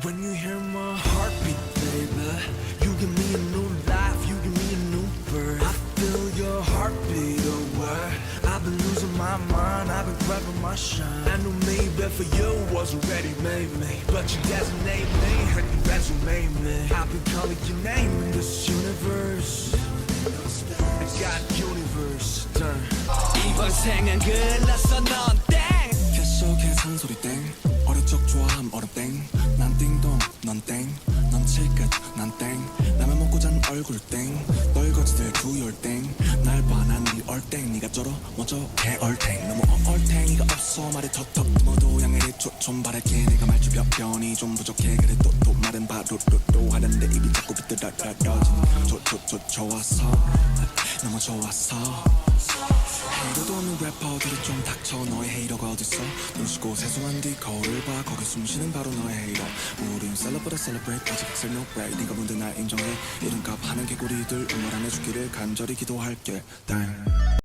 When you hear my heartbeat, baby, you give me a new life, you give me a new birth. I feel your heartbeat away. I've been losing my mind, I've been grabbing my shine. I knew maybe for you was already made me, but you designate me and you resume me. I've been calling your name in this universe. I got universe done. 이번 생은 글렀어 넌 땡. 계속해 산소리 땡. 어릴 적 좋아함 얼음 땡. 난 띵동 넌 땡. 넌 칠끝 난 땡. 라면 먹고 잔 얼굴 땡. 널거지들 두열 땡. 날 봐 난 네 얼땡. 네가 쩔어 먼저 개얼땡. 너무 얼탱이가 없어 말이 턱턱 모두 양해를 좀 바랄게. 내가 말주 변이 좀 부족해. 그래 또 말은 바로 또 하는데 입이 자꾸 비뚤어지니 좋았어 너무 좋았어. 헤이러도 없는 래퍼들이 좀 닥쳐. 너의 헤이러가 어딨어. 눈 씻고 세수한 뒤 거울을 봐. 거기 숨쉬는 바로 너의 헤이러. 우린 celebrate 아직 excel no break. 네가 뭔데 날 인정해. 이름값 하는 개구리들 응원 안 해주기를 간절히 기도할게. 땡.